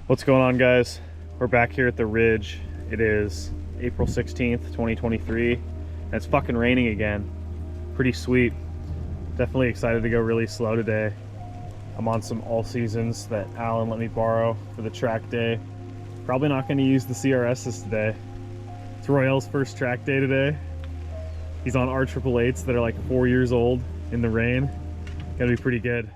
What's going on, guys? We're back here at the Ridge. It is April 16th, 2023, and it's fucking raining again. Pretty sweet. Definitely excited to go really slow today. I'm on some all seasons that Alan let me borrow for the track day. Probably not going to use the CRSs today. It's Royel's first track day today. He's on R888s that are like 4 years old in the rain. Gonna be pretty good.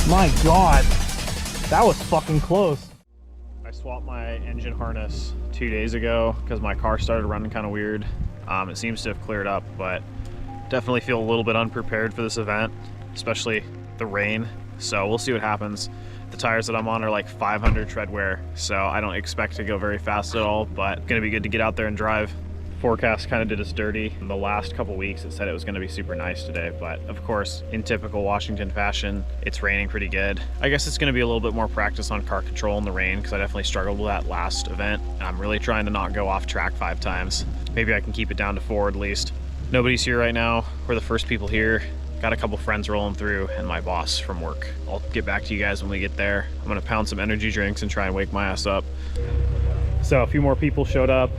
My God, that was fucking close. I swapped my engine harness 2 days ago because my car started running kind of weird. It seems to have cleared up, but definitely feel a little bit unprepared for this event, especially the rain. So we'll see what happens. The tires that I'm on are like 500 tread wear, so I don't expect to go very fast at all, but gonna be good to get out there and drive. Forecast kind of did us dirty. In the last couple weeks it said it was going to be super nice today, but of course, in typical Washington fashion, it's raining pretty good. I guess it's going to be a little bit more practice on car control in the rain because I definitely struggled with that last event. I'm really trying to not go off track 5 times. Maybe I can keep it down to 4 at least. Nobody's here right now. We're the first people here. Got a couple friends rolling through and my boss from work. I'll get back to you guys when we get there. I'm going to pound some energy drinks and try and wake my ass up. So a few more people showed up.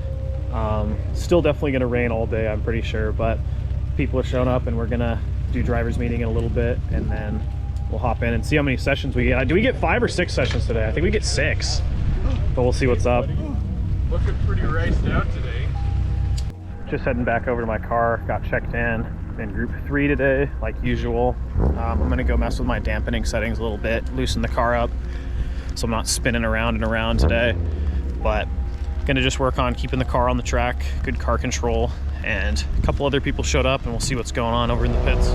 Still definitely gonna rain all day, I'm pretty sure, but people are showing up and we're gonna do driver's meeting in a little bit and then we'll hop in and see how many sessions we get. Do we get 5 or 6 sessions today? I think we get 6, but we'll see what's up. Looking pretty raced out today. Just heading back over to my car, got checked in group 3 today, like usual. I'm gonna go mess with my dampening settings a little bit, loosen the car up so I'm not spinning around and around today, but gonna just work on keeping the car on the track, good car control, and a couple other people showed up and we'll see what's going on over in the pits.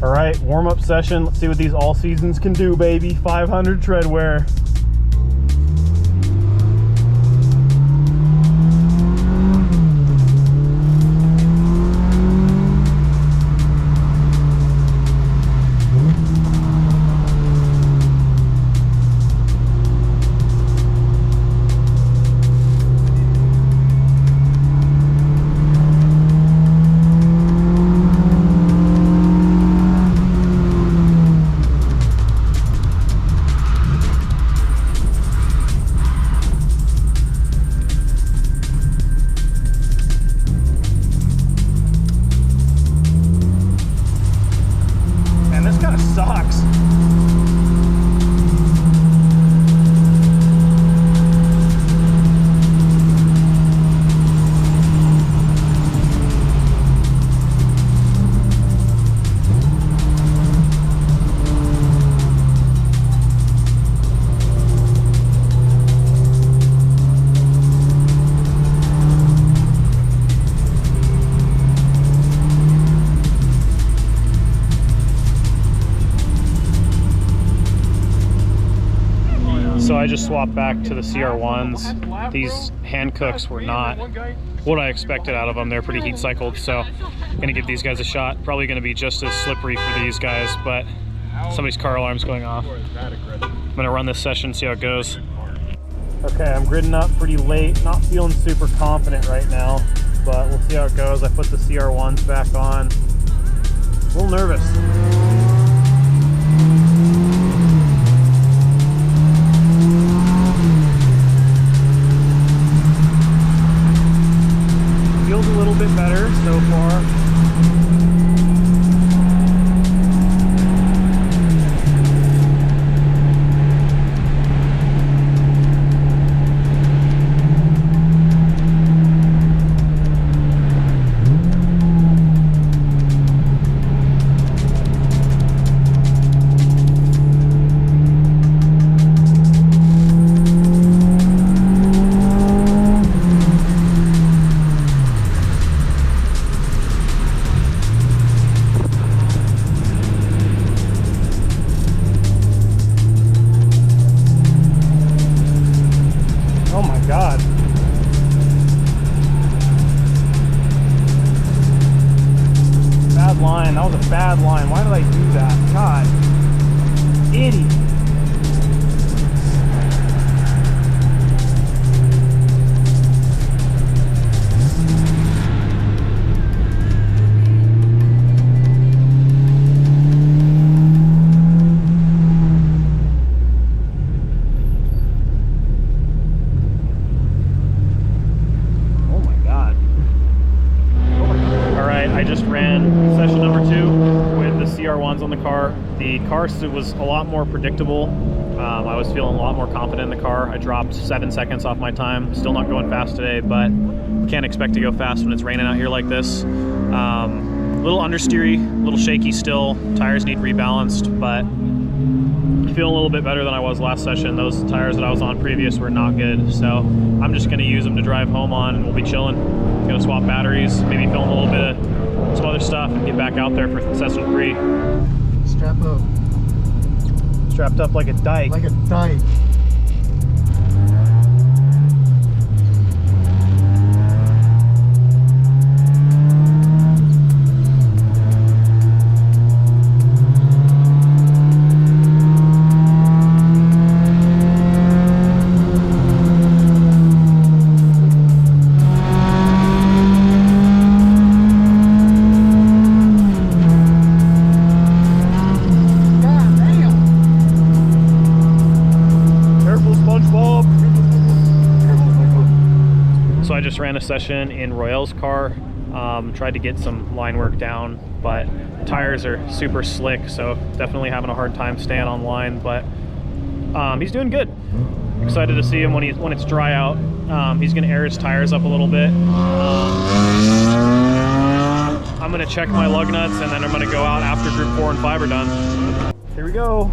All right, warm-up session. Let's see what these all seasons can do, baby. 500 tread wear. Sucks. So I just swapped back to the CR1s. These hand cooks were not what I expected out of them. They're pretty heat cycled, so I'm gonna give these guys a shot. Probably gonna be just as slippery for these guys, but somebody's car alarm's going off. I'm gonna run this session, see how it goes. Okay, I'm gridding up pretty late. Not feeling super confident right now, but we'll see how it goes. I put the CR1s back on. A little nervous. Feels a little bit better so far. bad line. That was a bad line. Why did I do that? God. The car was a lot more predictable. I was feeling a lot more confident in the car. I dropped 7 seconds off my time. Still not going fast today, but can't expect to go fast when it's raining out here like this. A little understeery, a little shaky still. Tires need rebalanced, but feeling a little bit better than I was last session. Those tires that I was on previous were not good, so I'm just going to use them to drive home on, and we'll be chilling. Gonna swap batteries, maybe film a little bit of some other stuff, and get back out there for session 3. Strap up. Strapped up like a dyke. Like a dyke. So I just ran a session in Royel's car, tried to get some line work down, but tires are super slick, so definitely having a hard time staying on line, but he's doing good. Excited to see him when it's dry out. He's gonna air his tires up a little bit. I'm gonna check my lug nuts, and then I'm gonna go out after group 4 and 5 are done. Here we go.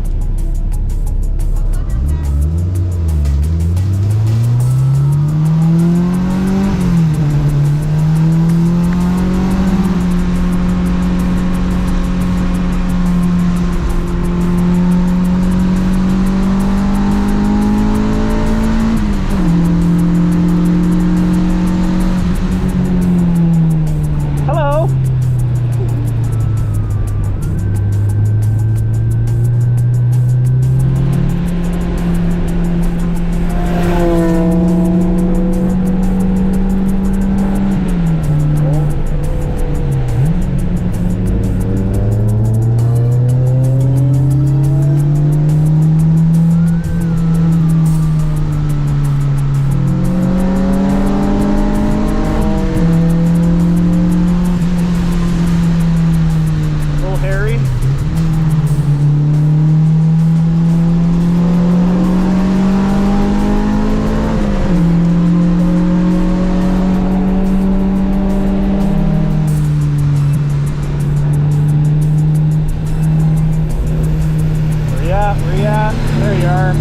There you are.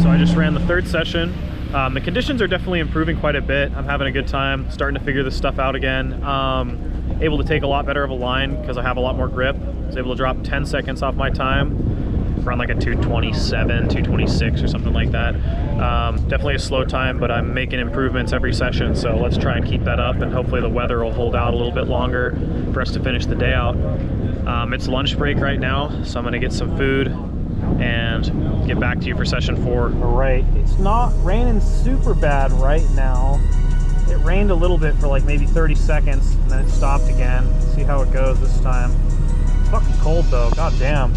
So I just ran the 3rd session. The conditions are definitely improving quite a bit. I'm having a good time, starting to figure this stuff out again. Able to take a lot better of a line because I have a lot more grip. I was able to drop 10 seconds off my time, run like a 227, 226 or something like that. Definitely a slow time, but I'm making improvements every session, so let's try and keep that up, and hopefully the weather will hold out a little bit longer for us to finish the day out. It's lunch break right now, so I'm gonna get some food and get back to you for session 4. All right, it's not raining super bad right now. It rained a little bit for like maybe 30 seconds and then it stopped again. Let's see how it goes this time. It's fucking cold though, god damn.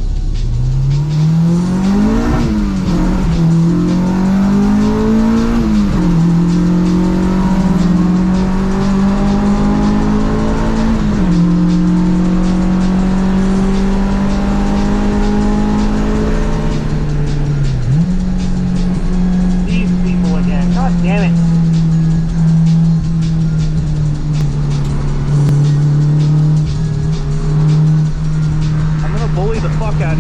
These people again, god damn it. Bully the fuck out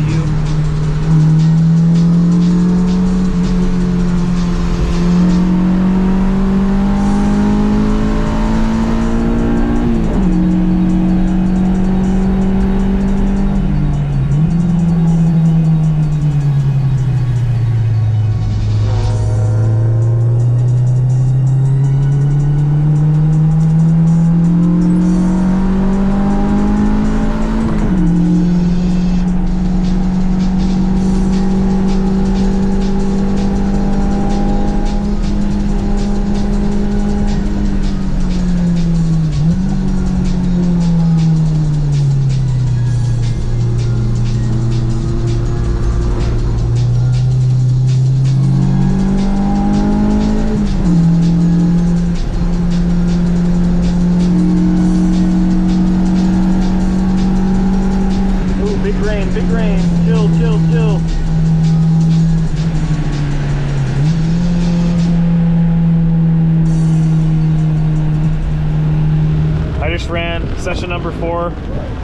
ran session number 4.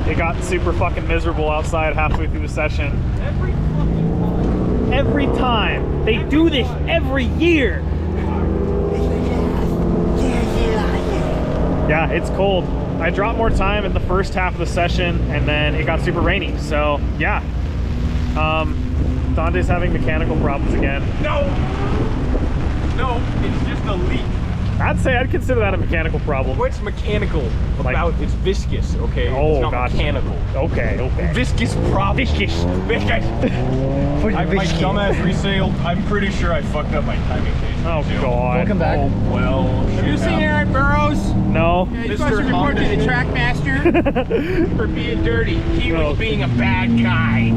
It got super fucking miserable outside halfway through the session. Every fucking time. Every time. They do this every year. Yeah, it's cold. I dropped more time in the first half of the session, and then it got super rainy. So yeah, Dante's having mechanical problems again. No, it's just a leak. I'd consider that a mechanical problem. What's mechanical about? It's viscous, okay? Oh, it's not gotcha. mechanical. Okay. Viscous problem. Viscous. My dumbass resailed. I'm pretty sure I fucked up my timing case. Oh god. Welcome back. Oh well. You seen Aaron Burrows? No. Yeah, he's supposed to report to the track master for being dirty. He was being a bad guy.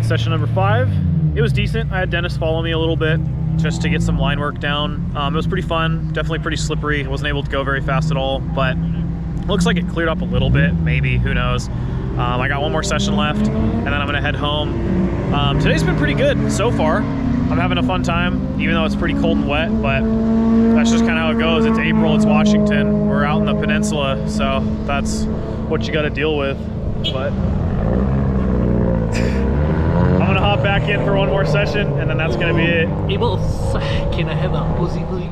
Session number 5. It was decent. I had Dennis follow me a little bit just to get some line work down. It was pretty fun, definitely pretty slippery. I wasn't able to go very fast at all, but it looks like it cleared up a little bit, maybe, who knows. I got one more session left, and then I'm gonna head home. Today's been pretty good so far. I'm having a fun time, even though it's pretty cold and wet, but that's just kind of how it goes. It's April, it's Washington, we're out in the peninsula, so that's what you gotta deal with, but I'm gonna hop back in for one more session, and then that's gonna be it. Hey boss, can I have a pussy please?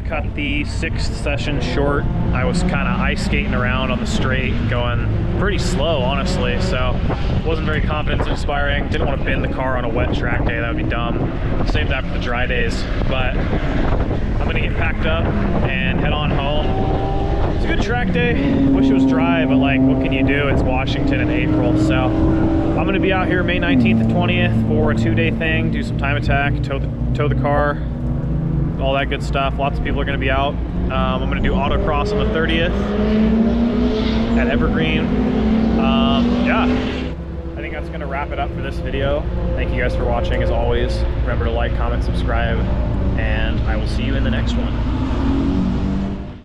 cut the 6th session short. I was kind of ice skating around on the straight, going pretty slow, honestly, so wasn't very confidence inspiring. Didn't want to bend the car on a wet track day, that would be dumb. Saved that for the dry days, but I'm gonna get packed up and head on home. It's a good track day. Wish it was dry, but like, what can you do? It's Washington in April, so I'm gonna be out here May 19th and 20th for a 2-day thing, do some time attack, tow the car, all that good stuff. Lots of people are gonna be out. I'm gonna do autocross on the 30th at Evergreen. Yeah, I think that's gonna wrap it up for this video. Thank you guys for watching, as always. Remember to like, comment, subscribe, and I will see you in the next one.